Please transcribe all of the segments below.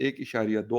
1.2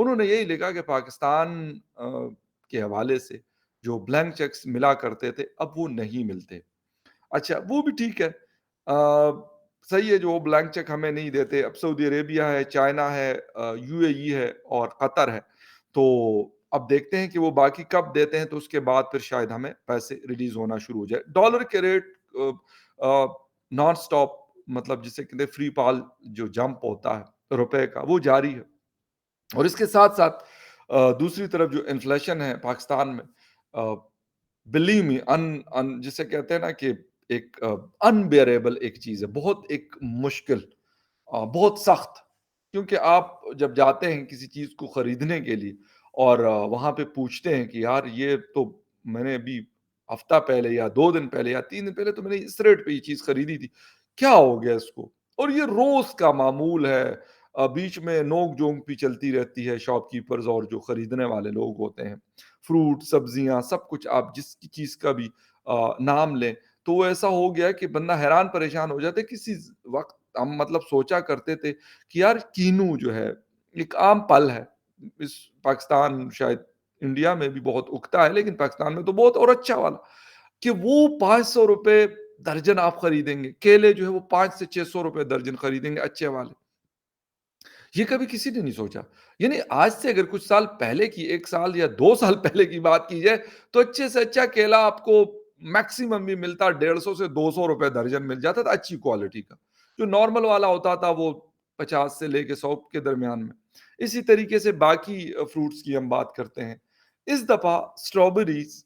انہوں نے یہی لکھا کہ پاکستان کے حوالے سے جو بلینک چیکس ملا کرتے تھے اب وہ نہیں ملتے۔ اچھا وہ بھی ٹھیک ہے، صحیح ہے جو وہ بلینک چیک ہمیں نہیں دیتے، اب سعودی عربیہ ہے، چائنا ہے، یو اے ای ہے اور قطر ہے، تو اب دیکھتے ہیں کہ وہ باقی کب دیتے ہیں، تو اس کے بعد پھر شاید ہمیں پیسے ریلیز ہونا شروع ہو جائے۔ ڈالر کے ریٹ نان سٹاپ، مطلب جسے کہتے ہیں فری پال جو جمپ ہوتا ہے روپے کا، وہ جاری ہے، اور اس کے ساتھ ساتھ دوسری طرف جو انفلیشن ہے پاکستان میں، بلیو می جسے کہتے ہیں نا کہ ایک انبیئریبل ایک چیز ہے، بہت ایک مشکل، بہت سخت، کیونکہ آپ جب جاتے ہیں کسی چیز کو خریدنے کے لیے اور وہاں پہ پوچھتے ہیں کہ یار یہ تو میں نے ابھی ہفتہ پہلے یا 2 دن پہلے یا 3 دن پہلے تو میں نے اس ریٹ پہ یہ چیز خریدی تھی، کیا ہو گیا اس کو؟ اور یہ روز کا معمول ہے، بیچ میں نوک جھونک بھی چلتی رہتی ہے شاپ کیپرز اور جو خریدنے والے لوگ ہوتے ہیں، فروٹ سبزیاں سب کچھ آپ جس کی چیز کا بھی نام لیں، تو وہ ایسا ہو گیا کہ بندہ حیران پریشان ہو جاتا ہے۔ کسی وقت ہم مطلب سوچا کرتے تھے کہ یار کینو جو ہے ایک عام پل ہے، اس پاکستان شاید انڈیا میں بھی بہت اگتا ہے لیکن پاکستان میں تو بہت اور اچھا والا، کہ وہ 500 روپے درجن آپ خریدیں گے، کیلے جو ہے وہ 500 سے 600 روپے درجن خریدیں گے اچھے والے، یہ کبھی کسی نے نہیں سوچا۔ یعنی آج سے اگر کچھ سال پہلے کی، 1 سال یا 2 سال پہلے کی بات کی جائے تو اچھے سے اچھا کیلا آپ کو میکسیمم بھی ملتا 150 سے 200 روپے درجن مل جاتا تھا اچھی کوالٹی کا، جو نارمل والا ہوتا تھا وہ 50 سے لے کے 100 کے درمیان میں۔ اسی طریقے سے باقی فروٹس کی ہم بات کرتے ہیں، اس دفعہ اسٹرابیریز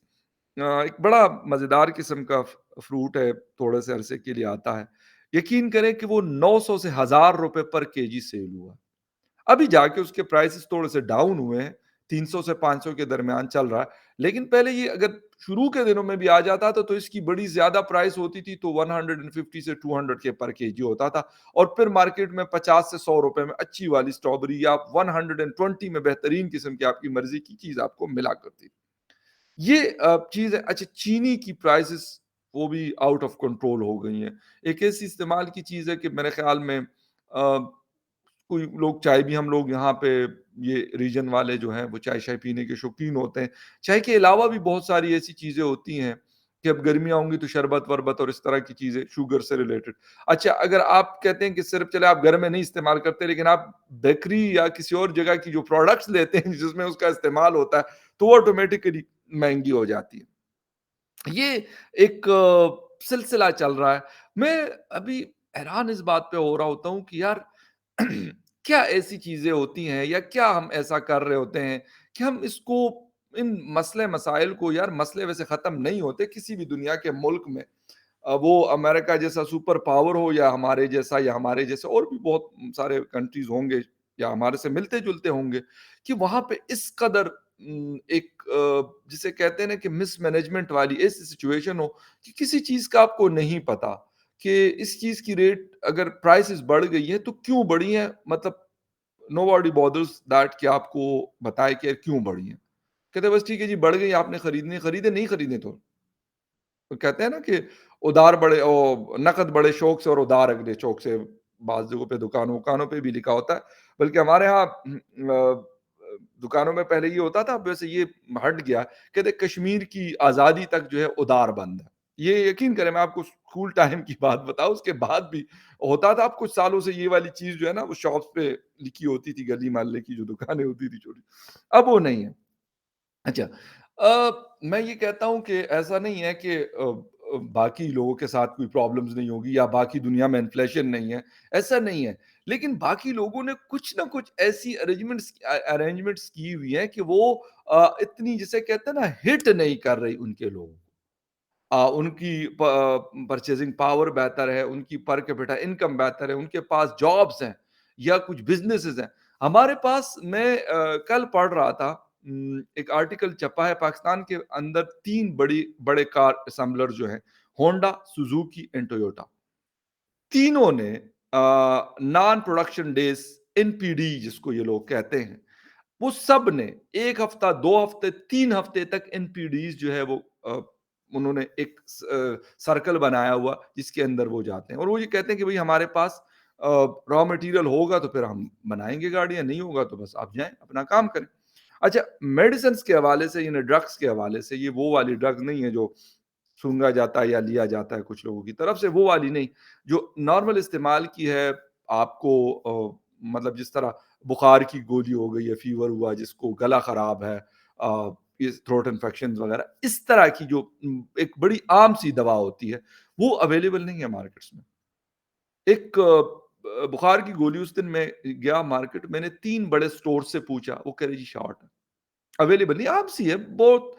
ایک بڑا مزیدار قسم کا فروٹ ہے، تھوڑے سے عرصے کے لیے آتا ہے، یقین کریں کہ وہ 900 سے 1000 روپے پر کے جی سیل ہوا، ابھی جا کے اس کے پرائسز تھوڑے سے ڈاؤن ہوئے ہیں، 300 سے 500 کے درمیان چل رہا ہے، لیکن پہلے یہ اگر شروع کے دنوں میں بھی آ جاتا تھا تو اس کی بڑی زیادہ پرائس ہوتی تھی، تو 150 سے 200 کے پر کے جی ہوتا تھا، اور پھر مارکیٹ میں 50 سے 100 روپے میں اچھی والی اسٹرابری یا 120 میں بہترین قسم کی آپ کی مرضی کی چیز آپ کو ملا کرتی تھی۔ یہ چیز ہے۔ اچھا چینی کی پرائسز وہ بھی آؤٹ آف کنٹرول ہو گئی ہیں، ایک ایسی استعمال کی چیز ہے کہ میرے خیال میں کوئی لوگ چائے بھی، ہم لوگ یہاں پہ یہ ریجن والے جو ہیں وہ چائے شائے پینے کے شوقین ہوتے ہیں، چائے کے علاوہ بھی بہت ساری ایسی چیزیں ہوتی ہیں کہ اب گرمیاں ہوں گی تو شربت وربت اور اس طرح کی چیزیں شوگر سے ریلیٹڈ۔ اچھا اگر آپ کہتے ہیں کہ صرف چلے آپ گھر میں نہیں استعمال کرتے لیکن آپ بیکری یا کسی اور جگہ کی جو پروڈکٹس لیتے ہیں جس میں اس کا استعمال ہوتا ہے تو وہ آٹومیٹکلی مہنگی ہو جاتی ہے۔ یہ ایک سلسلہ چل رہا ہے۔ میں ابھی حیران اس بات پہ ہو رہا ہوتا ہوں کہ یار کیا ایسی چیزیں ہوتی ہیں یا کیا ہم ایسا کر رہے ہوتے ہیں کہ ہم اس کو، ان مسئلے مسائل کو، یار مسئلے ویسے ختم نہیں ہوتے کسی بھی دنیا کے ملک میں، وہ امریکہ جیسا سپر پاور ہو یا ہمارے جیسا، یا ہمارے جیسے اور بھی بہت سارے کنٹریز ہوں گے یا ہمارے سے ملتے جلتے ہوں گے، کہ وہاں پہ اس قدر ایک جسے کہتے ہیں نا کہ مس مینجمنٹ والی ایسی سچویشن ہو کہ کسی چیز کا آپ کو نہیں پتا کہ اس چیز کی ریٹ اگر پرائسز بڑھ گئی ہے تو کیوں بڑھی ہیں، مطلب نو باڈی بادرز دیٹ کہ آپ کو بتائے کہ کیوں بڑھی ہیں، کہتے ہیں بس ٹھیک ہے جی بڑھ گئی، آپ نے خریدنے خریدے نہیں خریدنے تو کہتے ہیں نا کہ ادار بڑے نقد بڑے شوق سے اور ادار اگلے چوک سے، بعض جگہوں پہ دکانوں پہ بھی لکھا ہوتا ہے، بلکہ ہمارے ہاں دکانوں میں پہلے یہ ہوتا تھا، اب ویسے یہ ہٹ گیا، کہتے کشمیر کی آزادی تک جو ہے ادار بند ہے۔ یہ یقین کریں میں آپ کو اسکول ٹائم کی بات بتاؤں، اس کے بعد بھی ہوتا تھا، اب کچھ سالوں سے یہ والی چیز جو ہے نا وہ شاپس پہ لکھی ہوتی تھی، گلی محلے کی جو دکانیں ہوتی تھی چھوٹی، اب وہ نہیں ہے۔ اچھا میں یہ کہتا ہوں کہ ایسا نہیں ہے کہ باقی لوگوں کے ساتھ کوئی پرابلمز نہیں ہوگی یا باقی دنیا میں انفلیشن نہیں ہے، ایسا نہیں ہے، لیکن باقی لوگوں نے کچھ نہ کچھ ایسی ارینجمنٹس کی ہوئی ہیں کہ وہ اتنی جسے کہتے ہیں نا ہٹ نہیں کر رہی ان کے لوگوں، ان کی پرچیزنگ پاور بہتر ہے، ان کی پر کیپٹا انکم بہتر ہے، ان کے پاس جابس ہیں یا کچھ بزنسز ہیں۔ ہمارے پاس، میں کل پڑھ رہا تھا، ایک آرٹیکل چھپا ہے، پاکستان کے اندر 3 بڑے کار اسمبلر جو ہیں، ہونڈا، سوزوکی اینڈ ٹویوٹا، تینوں نے non production days, N P D جس کو یہ لوگ کہتے ہیں، وہ سب نے 1 ہفتہ، 2 ہفتے، 3 ہفتے تک این پی ڈیز جو ہے وہ انہوں نے ایک سرکل بنایا ہوا جس کے اندر وہ جاتے ہیں اور وہ یہ کہتے ہیں کہ بھئی ہمارے پاس را مٹیریل ہوگا تو پھر ہم بنائیں گے گاڑیاں، نہیں ہوگا تو بس آپ جائیں اپنا کام کریں۔ اچھا، میڈیسنس کے حوالے سے یعنی ڈرگس کے حوالے سے، یہ وہ والی ڈرگ نہیں ہے جو سونگا جاتا ہے یا لیا جاتا ہے کچھ لوگوں کی طرف سے، وہ والی نہیں، جو نارمل استعمال کی ہے آپ کو مطلب جس طرح بخار کی گولی ہو گئی ہے، فیور ہوا، جس کو گلا خراب ہے، تھروٹ انفیکشن وغیرہ، اس طرح کی جو ایک بڑی عام سی دوا ہوتی ہے، وہ اویلیبل نہیں ہے مارکیٹس میں۔ ایک بخار کی گولی، اس دن میں گیا مارکیٹ، میں نے 3 بڑے اسٹور سے پوچھا، وہ کہہ رہے جی شارٹ ہے، اویلیبل نہیں، عام سی ہے بہت،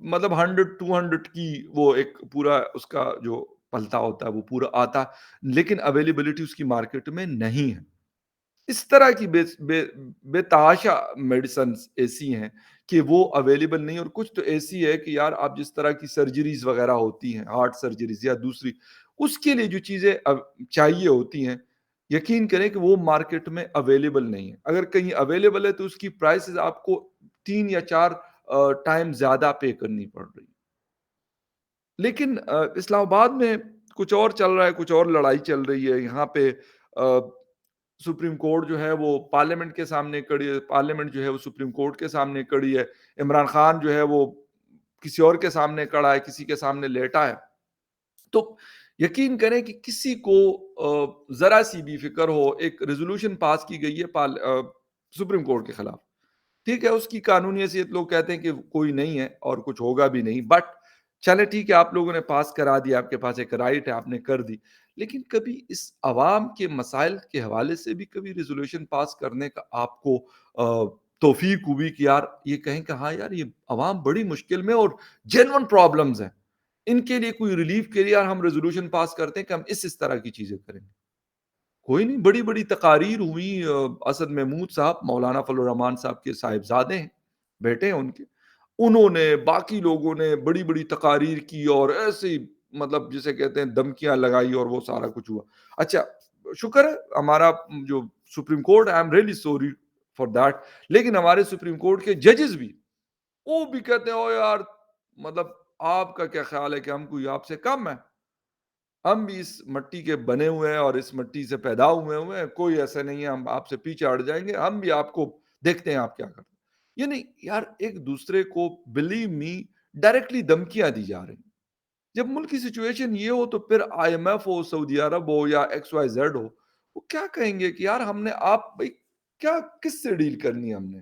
مطلب 100 200 کی وہ ایک پورا اس کا جو پلتا ہوتا ہے وہ پورا آتا، لیکن اویلیبلٹی اس کی مارکیٹ میں نہیں ہے۔ اس طرح کی بے تحاشا میڈیسنز ایسی ہیں کہ وہ اویلیبل نہیں، اور کچھ تو ایسی ہے کہ یار آپ جس طرح کی سرجریز وغیرہ ہوتی ہیں، ہارٹ سرجریز یا دوسری، اس کے لیے جو چیزیں چاہیے ہوتی ہیں، یقین کریں کہ وہ مارکیٹ میں اویلیبل نہیں ہے۔ اگر کہیں اویلیبل ہے تو اس کی پرائسز آپ کو 3 یا 4 ٹائم زیادہ پے کرنی پڑ رہی ہے۔ لیکن اسلام آباد میں کچھ اور چل رہا ہے، کچھ اور لڑائی چل رہی ہے یہاں پہ۔ سپریم کورٹ جو ہے وہ پارلیمنٹ کے سامنے کڑی ہے، پارلیمنٹ جو ہے وہ سپریم کورٹ کے سامنے کڑی ہے، عمران خان جو ہے وہ کسی اور کے سامنے کڑا ہے، کسی کے سامنے لیٹا ہے۔ تو یقین کریں کہ کسی کو ذرا سی بھی فکر ہو، ایک ریزولوشن پاس کی گئی ہے سپریم کورٹ کے خلاف، ٹھیک ہے، اس کی قانونی حیثیت لوگ کہتے ہیں کہ کوئی نہیں ہے اور کچھ ہوگا بھی نہیں، بٹ چلے ٹھیک ہے، آپ لوگوں نے پاس کرا دیا، آپ کے پاس ایک رائٹ ہے، آپ نے کر دی، لیکن کبھی اس عوام کے مسائل کے حوالے سے بھی کبھی ریزولوشن پاس کرنے کا آپ کو توفیق ہوئی کہ یار یہ کہیں کہ ہاں یار یہ عوام بڑی مشکل میں اور جینون پرابلمز ہیں، ان کے لیے کوئی ریلیف کے لیے یار ہم ریزولوشن پاس کرتے ہیں کہ ہم اس طرح کی چیزیں کریں گے۔ کوئی نہیں، بڑی بڑی تقاریر ہوئی، اسد محمود صاحب مولانا فضل الرحمان صاحب کے صاحبزادے ہیں، بیٹے ہیں ان کے، انہوں نے، باقی لوگوں نے بڑی بڑی تقاریر کی اور ایسی مطلب جسے کہتے ہیں دھمکیاں لگائی اور وہ سارا کچھ ہوا۔ اچھا، شکر ہے ہمارا جو supreme court, I am really sorry for that, لیکن ہمارے سپریم کورٹ کے ججز بھی، وہ بھی کہتے ہیں او یار مطلب آپ کا کیا خیال ہے کہ ہم کوئی آپ سے کم ہے؟ ہم بھی اس مٹی کے بنے ہوئے ہیں اور اس مٹی سے پیدا ہوئے ہیں، کوئی ایسا نہیں ہے ہم آپ سے پیچھے ہٹ جائیں گے، ہم بھی آپ کو دیکھتے ہیں آپ کیا کرتے ہیں۔ یعنی یار ایک دوسرے کو بلیو می ڈائریکٹلی دھمکیاں دی جا رہی ہیں۔ جب ملک کی سچویشن یہ ہو تو پھر آئی ایم ایف ہو، سعودی عرب ہو یا ایکس وائی زیڈ ہو، وہ کیا کہیں گے کہ یار ہم نے آپ بھائی کیا کس سے ڈیل کرنی ہے ہم نے؟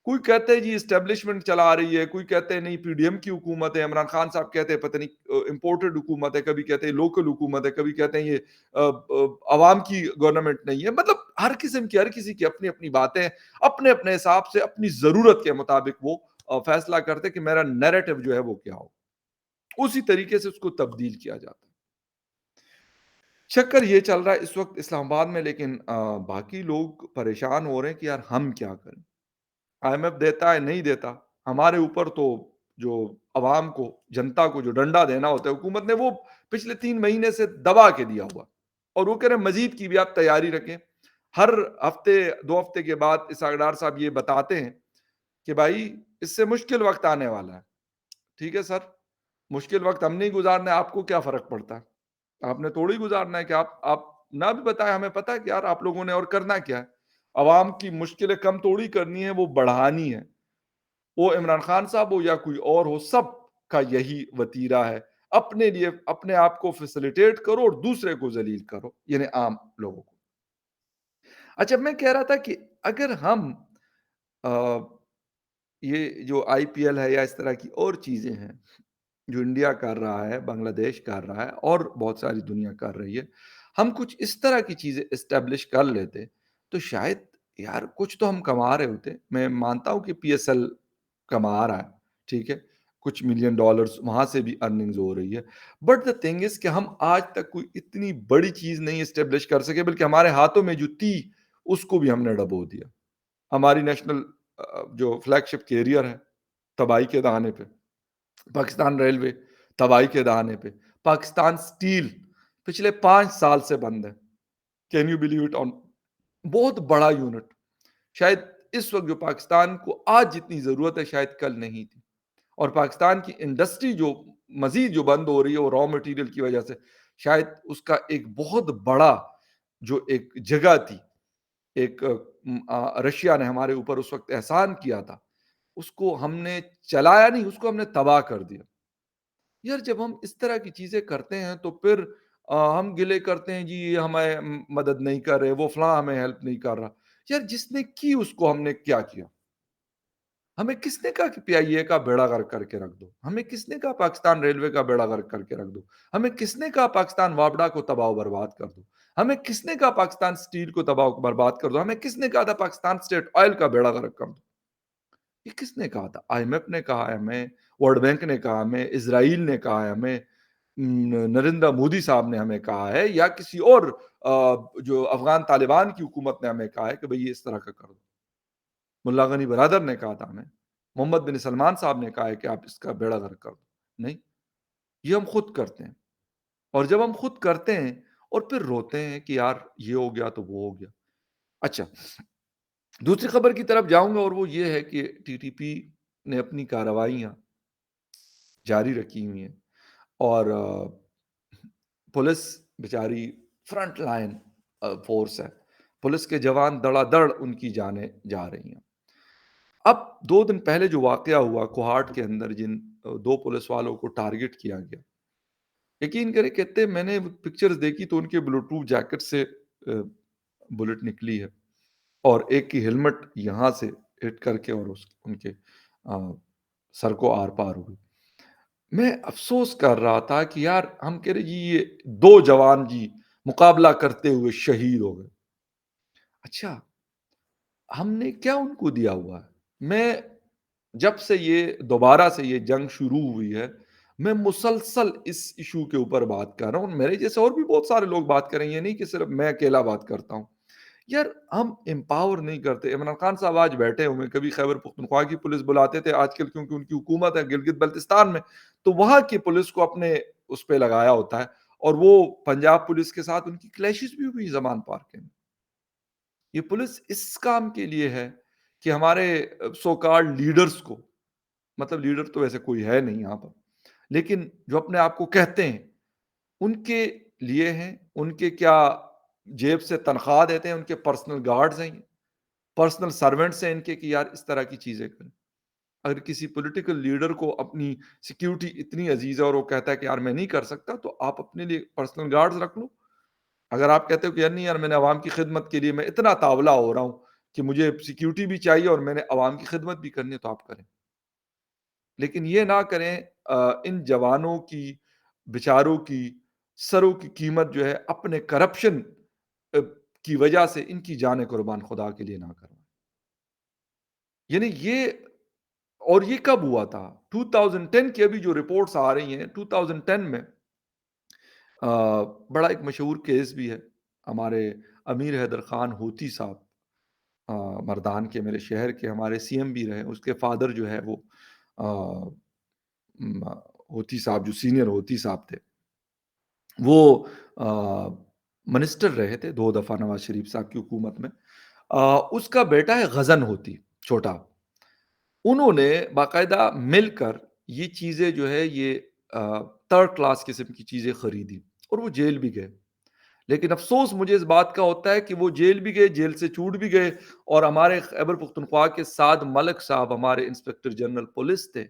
کوئی کہتے ہیں جی اسٹیبلشمنٹ چلا رہی ہے، کوئی کہتے ہیں نہیں پی ڈی ایم کی حکومت ہے، عمران خان صاحب کہتے ہیں پتہ نہیں امپورٹڈ حکومت ہے، کبھی کہتے ہیں لوکل حکومت ہے، کبھی کہتے ہیں یہ عوام کی گورنمنٹ نہیں ہے۔ مطلب ہر قسم کی، ہر کسی کی اپنی اپنی باتیں، اپنے اپنے حساب سے اپنی ضرورت کے مطابق وہ فیصلہ کرتے کہ میرا نیریٹو جو ہے وہ کیا ہو، اسی طریقے سے اس کو تبدیل کیا جاتا ہے۔ چکر یہ چل رہا ہے اس وقت اسلام آباد میں، لیکن باقی لوگ پریشان ہو رہے ہیں کہ یار ہم کیا کریں؟ آئی ایم ایف دیتا ہے نہیں دیتا، ہمارے اوپر تو جو عوام کو، جنتا کو جو ڈنڈا دینا ہوتا ہے حکومت نے، وہ پچھلے 3 مہینے سے دبا کے دیا ہوا، اور وہ کہہ رہے ہیں مزید کی بھی آپ تیاری رکھیں۔ ہر ہفتے 2 ہفتے کے بعد اسحاق ڈار صاحب یہ بتاتے ہیں کہ بھائی اس سے مشکل وقت آنے والا ہے۔ ٹھیک ہے سر، مشکل وقت ہم نہیں گزارنا ہے، آپ کو کیا فرق پڑتا ہے؟ آپ نے تھوڑی گزارنا ہے کہ آپ نہ بھی بتائیں، ہمیں پتا ہے کہ یار آپ لوگوں نے اور کرنا کیا ہے۔ عوام کی مشکلیں کم توڑی کرنی ہے، وہ بڑھانی ہے۔ وہ عمران خان صاحب ہو یا کوئی اور ہو، سب کا یہی وتیرہ ہے، اپنے لیے اپنے آپ کو فیسلیٹیٹ کرو اور دوسرے کو ذلیل کرو، یعنی عام لوگوں کو۔ اچھا، میں کہہ رہا تھا کہ اگر ہم یہ جو آئی پی ایل ہے یا اس طرح کی اور چیزیں ہیں جو انڈیا کر رہا ہے، بنگلہ دیش کر رہا ہے اور بہت ساری دنیا کر رہی ہے، ہم کچھ اس طرح کی چیزیں اسٹیبلش کر لیتے تو شاید یار کچھ تو ہم کما رہے ہوتے۔ میں مانتا ہوں کہ پی ایس ایل کما رہا ہے، ٹھیک ہے، کچھ ملین ڈالرز وہاں سے بھی ارننگز ہو رہی ہے، بٹ دا تھنگ از کہ ہم آج تک کوئی اتنی بڑی چیز نہیں اسٹیبلش کر سکے، بلکہ ہمارے ہاتھوں میں جو تھی اس کو بھی ہم نے ڈبو دیا۔ ہماری نیشنل جو فلیگ شپ کیریئر ہے، تباہی کے دہانے پہ، پاکستان ریلوے تباہی کے دہانے پہ، پاکستان سٹیل پچھلے 5 سال سے بند ہے۔ Can you believe it? آن بہت بڑا یونٹ، شاید اس وقت جو پاکستان کو آج جتنی ضرورت ہے شاید کل نہیں تھی، اور پاکستان کی انڈسٹری جو مزید جو بند ہو رہی ہے وہ را مٹیریل کی وجہ سے، شاید اس کا ایک بہت بڑا جو ایک جگہ تھی، ایک رشیا نے ہمارے اوپر اس وقت احسان کیا تھا، اس کو ہم نے چلایا نہیں، اس کو ہم نے تباہ کر دیا۔ یار جب ہم اس طرح کی چیزیں کرتے ہیں تو پھر ہم گلے کرتے ہیں جی یہ ہمیں مدد نہیں کر رہے، وہ فلاں ہمیں ہیلپ نہیں کر رہا۔ یار جس نے کی اس کو ہم نے کیا کیا؟ ہمیں کس نے کہا کہ پی آئی اے کا بیڑا غرق کر کے رکھ دو؟ ہمیں کس نے کہا پاکستان ریلوے کا بیڑا غرق کر کے رکھ دو؟ ہمیں کس نے کہا پاکستان وابڈا کو تباہ و برباد کر دو؟ ہمیں کس نے کہا پاکستان اسٹیل کو تباہ و برباد کر دو؟ ہمیں کس نے کہا تھا پاکستان اسٹیٹ آئل کا بیڑا غرق کر دو؟ یہ کس نے کہا تھا؟ آئی ایم ایف نے کہا ہے ہمیں، ورلڈ بینک نے کہا ہمیں، اسرائیل نے کہا ہے ہمیں، نریندر مودی صاحب نے ہمیں کہا ہے، یا کسی اور جو افغان طالبان کی حکومت نے ہمیں کہا ہے کہ بھئی یہ اس طرح کا کر دو۔ ملا غنی برادر نے کہا تھا ہمیں، محمد بن سلمان صاحب نے کہا ہے کہ آپ اس کا بیڑا غرق کر دو۔ نہیں، یہ ہم خود کرتے ہیں، اور جب ہم خود کرتے ہیں اور پھر روتے ہیں کہ یار یہ ہو گیا تو وہ ہو گیا۔ اچھا، دوسری خبر کی طرف جاؤں گا، اور وہ یہ ہے کہ ٹی ٹی پی نے اپنی کارروائیاں جاری رکھی ہوئی ہیں، اور پولیس بیچاری فرنٹ لائن فورس ہے، پولیس کے جوان دڑا دڑ ان کی جانیں جا رہی ہیں۔ اب 2 دن پہلے جو واقعہ ہوا کوہاٹ کے اندر، جن 2 پولیس والوں کو ٹارگٹ کیا گیا، یقین کریں کہتے ہیں میں نے پکچرز دیکھی تو ان کے بلوٹوتھ جیکٹ سے بلٹ نکلی ہے، اور ایک کی ہیلمٹ یہاں سے ہٹ کر کے اور ان کے آ، سر کو آر پار ہوئی۔ میں افسوس کر رہا تھا کہ یار ہم کہہ رہے جی یہ 2 جوان جی مقابلہ کرتے ہوئے شہید ہو گئے۔ اچھا، ہم نے کیا ان کو دیا ہوا ہے؟ میں جب سے یہ دوبارہ سے یہ جنگ شروع ہوئی ہے، میں مسلسل اس ایشو کے اوپر بات کر رہا ہوں، میرے جیسے اور بھی بہت سارے لوگ بات کریں، یہ نہیں کہ صرف میں اکیلا بات کرتا ہوں۔ یار ہم امپاور نہیں کرتے۔ عمران خان صاحب آج بیٹھے ہوئے، کبھی خیبر پختونخوا کی پولیس بلاتے تھے، آج کل کیونکہ ان کی حکومت ہے گلگت بلتستان میں، تو وہاں کی پولیس کو اپنے اس پہ لگایا ہوتا ہے، اور وہ پنجاب پولیس کے ساتھ ان کی کلیشز بھی ہوئی زمان پارک میں۔ یہ پولیس اس کام کے لیے ہے کہ ہمارے سو کارڈ لیڈرز کو، مطلب لیڈر تو ویسے کوئی ہے نہیں یہاں پر، لیکن جو اپنے آپ کو کہتے ہیں، ان کے لیے ہیں، ان کے کیا جیب سے تنخواہ دیتے ہیں، ان کے پرسنل گارڈز ہیں، پرسنل سرونٹس ہیں ان کے، کہ یار اس طرح کی چیزیں کریں۔ اگر کسی پولیٹیکل لیڈر کو اپنی سیکیورٹی اتنی عزیز ہے اور وہ کہتا ہے کہ یار میں نہیں کر سکتا، تو آپ اپنے لیے پرسنل گارڈز رکھ لو۔ اگر آپ کہتے ہو کہ یار نہیں یار میں نے عوام کی خدمت کے لیے میں اتنا تاولا ہو رہا ہوں کہ مجھے سیکیورٹی بھی چاہیے اور میں نے عوام کی خدمت بھی کرنی ہے، تو آپ کریں، لیکن یہ نہ کریں ان جوانوں کی، بیچاروں کی سروں کی قیمت جو ہے اپنے کرپشن کی وجہ سے ان کی جانیں قربان خدا کے لیے نہ کروائیں۔ یعنی یہ، اور یہ کب ہوا تھا؟ 2010 کی ابھی جو رپورٹس آ رہی ہیں، 2010 میں بڑا ایک مشہور کیس بھی ہے، ہمارے امیر حیدر خان ہوتی صاحب، مردان کے، میرے شہر کے، ہمارے سی ایم بھی رہے، اس کے فادر جو ہے وہ آ، ہوتی صاحب، جو سینئر ہوتی صاحب تھے، وہ منسٹر رہے تھے 2 دفعہ نواز شریف صاحب کی حکومت میں۔ اس کا بیٹا ہے غزن ہوتی، چھوٹا، انہوں نے باقاعدہ مل کر یہ چیزیں جو ہے یہ تھرڈ کلاس قسم کی چیزیں خریدی، اور وہ جیل بھی گئے۔ لیکن افسوس مجھے اس بات کا ہوتا ہے کہ وہ جیل بھی گئے، جیل سے چھوٹ بھی گئے، اور ہمارے خیبر پختونخوا کے سعد ملک صاحب، ہمارے انسپکٹر جنرل پولیس تھے،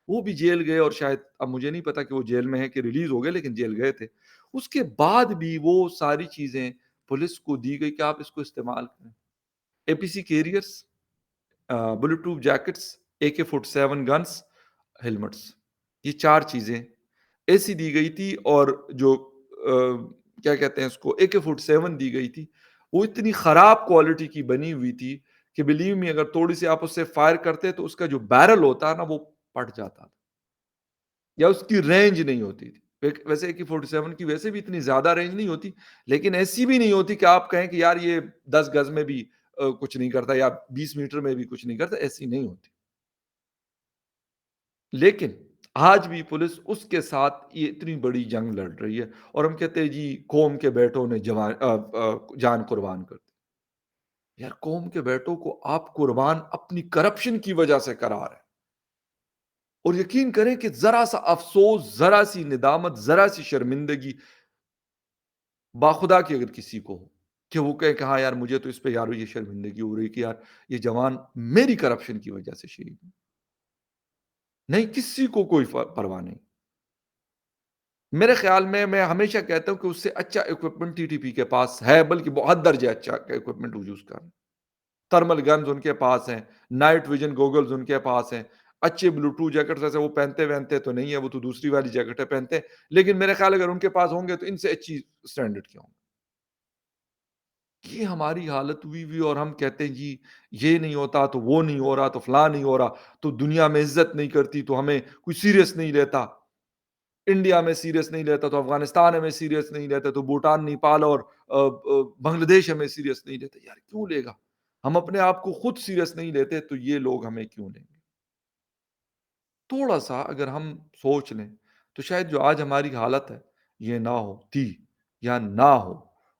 وہ بھی جیل گئے، اور شاید اب مجھے نہیں پتا کہ وہ جیل میں ہے کہ ریلیز ہو گئے، لیکن جیل گئے تھے۔ اس کے بعد بھی وہ ساری چیزیں پولیس کو دی گئی کہ آپ اس کو استعمال کریں، A P C carriers, bullet proof jackets, AK-47 guns, helmets, یہ 4 چیزیں ایسی دی گئی تھی، اور جو کیا کہتے ہیں اس کو، AK-47 دی گئی تھی، وہ اتنی خراب کوالٹی کی بنی ہوئی تھی کہ بلیو می اگر تھوڑی سی آپ اس سے فائر کرتے تو اس کا جو بیرل ہوتا ہے نا وہ پھٹ جاتا تھا، یا اس کی رینج نہیں ہوتی تھی۔ ویسے AK-47 کی ویسے بھی اتنی زیادہ رینج نہیں ہوتی، لیکن ایسی بھی نہیں ہوتی کہ آپ کہیں کہ یار یہ 10 گز میں بھی کچھ نہیں کرتا، یا 20 میٹر میں بھی کچھ نہیں کرتا، ایسی نہیں ہوتی۔ لیکن آج بھی پولیس اس کے ساتھ یہ اتنی بڑی جنگ لڑ رہی ہے، اور ہم کہتے ہیں جی قوم کے بیٹوں نے جان قربان کر دی۔ یار قوم کے بیٹوں کو آپ قربان اپنی کرپشن کی وجہ سے کرا رہے ہیں، اور یقین کریں کہ ذرا سا افسوس، ذرا سی ندامت، ذرا سی شرمندگی باخدا کی اگر کسی کو ہو، کہ وہ کہے کہ ہاں یار مجھے تو اس پہ یار یہ شرمندگی ہو رہی کہ یار یہ جوان میری کرپشن کی وجہ سے شہید ہوئے۔ نہیں، کسی کو کوئی پرواہ نہیں۔ میرے خیال میں ہمیشہ کہتا ہوں کہ اس سے اچھا اکوپمنٹ ٹی ٹی پی کے پاس ہے، بلکہ بہت درجہ اچھا اکوپمنٹ وہ یوز کر رہے ہیں۔ تھرمل گنز ان کے پاس ہیں، نائٹ ویژن گوگلز ان کے پاس ہیں، اچھے بلوٹوتھ جیکٹس ایسے وہ پہنتے وہنتے تو نہیں ہے، وہ تو دوسری والی جیکٹیں پہنتے ہیں، لیکن میرے خیال اگر ان کے پاس ہوں گے تو ان سے اچھی اسٹینڈرڈ کے ہوں گے۔ یہ ہماری حالت ہوئی اور ہم کہتے ہیں جی یہ نہیں ہوتا تو وہ نہیں ہو رہا تو فلاں نہیں ہو رہا تو دنیا میں عزت نہیں کرتی تو ہمیں کوئی سیریس نہیں لیتا، انڈیا میں سیریس نہیں لیتا تو افغانستان ہمیں سیریس نہیں لیتا تو بھوٹان نیپال اور بنگلہ دیش ہمیں سیریس نہیں لیتے۔ یار کیوں لے گا؟ ہم اپنے آپ کو خود سیریس نہیں لیتے تو یہ لوگ ہمیں کیوں لیں گے؟ تھوڑا سا اگر ہم سوچ لیں تو شاید جو آج ہماری حالت ہے یہ نہ ہوتی یا نہ ہو،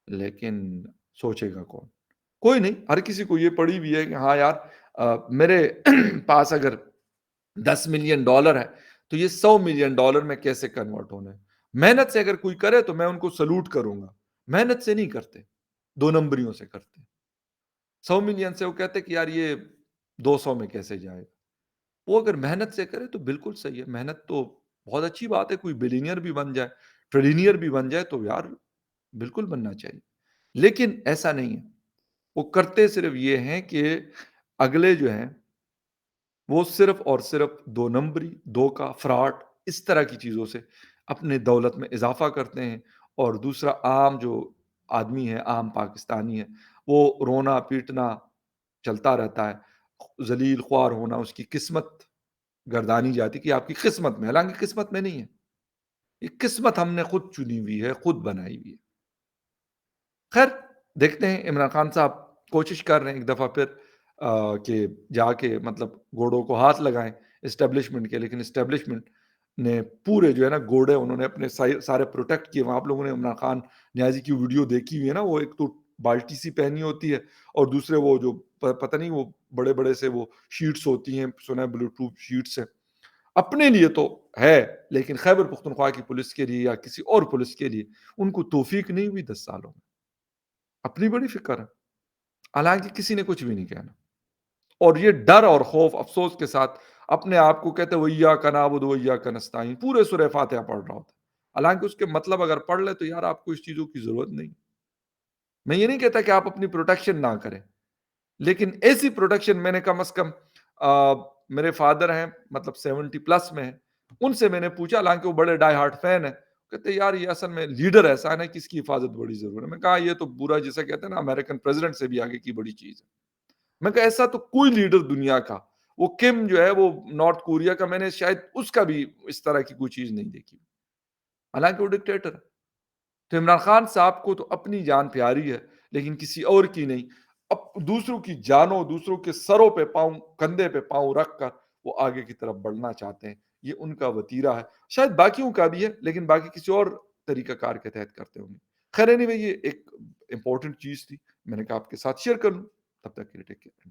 لیکن سوچے گا کون؟ کوئی نہیں، ہر کسی کو یہ پڑی ہوئی ہے کہ ہاں یار میرے پاس اگر $10 ملین ہے تو یہ $100 ملین میں کیسے کنورٹ ہونا ہے؟ محنت سے اگر کوئی کرے تو میں ان کو سلوٹ کروں گا، محنت سے نہیں کرتے، دو نمبریوں سے کرتے۔ 100 ملین سے وہ کہتے کہ یار یہ 200 میں کیسے جائے گا؟ وہ اگر محنت سے کرے تو بالکل صحیح ہے، محنت تو بہت اچھی بات ہے، کوئی بلینئر بھی بن جائے، ٹریلینئر بھی بن جائے تو یار بالکل بننا چاہیے، لیکن ایسا نہیں ہے۔ وہ کرتے صرف یہ ہیں کہ اگلے جو ہیں وہ صرف اور صرف دو نمبری، دھوکہ، فراڈ اس طرح کی چیزوں سے اپنے دولت میں اضافہ کرتے ہیں، اور دوسرا عام جو آدمی ہے، عام پاکستانی ہے، وہ رونا پیٹنا چلتا رہتا ہے، ذلیل خوار ہونا اس کی قسمت گردانی جاتی کہ آپ کی قسمت میں، حالانکہ قسمت میں نہیں ہے، یہ قسمت ہم نے خود چنی ہوئی ہے، خود بنائی ہوئی ہے۔ خیر، دیکھتے ہیں عمران خان صاحب کوشش کر رہے ہیں ایک دفعہ پھر کہ جا کے مطلب گھوڑوں کو ہاتھ لگائیں اسٹیبلشمنٹ کے، لیکن اسٹیبلشمنٹ نے پورے جو ہے نا گھوڑے انہوں نے اپنے سارے پروٹیکٹ کیے۔ وہاں آپ لوگوں نے عمران خان نیازی کی ویڈیو دیکھی ہوئی ہے نا، وہ ایک تو بالٹی سی پہنی ہوتی ہے اور دوسرے وہ جو پتہ نہیں وہ بڑے بڑے سے وہ شیٹس ہوتی ہیں، سنا ہے بلوٹوتھ شیٹس ہیں، اپنے لیے تو ہے لیکن خیبر پختونخوا کی پولیس کے لیے یا کسی اور پولیس کے لیے ان کو توفیق نہیں ہوئی 10 سالوں میں، اپنی بڑی فکر ہے، حالانکہ کسی نے کچھ بھی نہیں کہنا، اور یہ ڈر اور خوف افسوس کے ساتھ اپنے آپ کو کہتے وَإِيَّاكَ نَعْبُدُ وَإِيَّاكَ نَسْتَعِينُ، پورے سورہ فاتحہ پڑھ رہا ہوتا ہے، حالانکہ اس کے مطلب اگر پڑھ لے تو یار آپ کو اس چیزوں کی ضرورت نہیں۔ میں یہ نہیں کہتا کہ آپ اپنی پروٹیکشن نہ کریں، لیکن ایسی پروٹیکشن میں نے کم از کم میرے فادر ہیں مطلب 70+ میں ہیں، ان سے میں نے پوچھا، حالانکہ وہ بڑے ڈائی ہارٹ فین ہیں، کہتے یار یہ اصل میں لیڈر ایسا ہے نا کہ اس کی حفاظت بڑی ضرور ہے۔ میں کہا یہ تو برا جسے کہتے ہیں نا امریکن پریزیڈنٹ سے بھی آگے کی بڑی چیز ہے۔ میں کہا ایسا تو کوئی لیڈر دنیا کا، وہ کم جو ہے وہ نارتھ کوریا کا، میں نے شاید اس کا بھی اس طرح کی کوئی چیز نہیں دیکھی، حالانکہ وہ ڈکٹیٹر ہے۔ تو عمران خان صاحب کو تو اپنی جان پیاری ہے لیکن کسی اور کی نہیں، اب دوسروں کی جانوں، دوسروں کے سروں پہ پاؤں، کندھے پہ پاؤں رکھ کر وہ آگے کی طرف بڑھنا چاہتے ہیں، یہ ان کا وتیرہ ہے، شاید باقیوں کا بھی ہے لیکن باقی کسی اور طریقہ کار کے تحت کرتے ہوں گے۔ خیر اینی وے یہ ایک امپورٹنٹ چیز تھی، میں نے کہا آپ کے ساتھ شیئر کر لوں، تب تک کے لیے ٹیک کیئر۔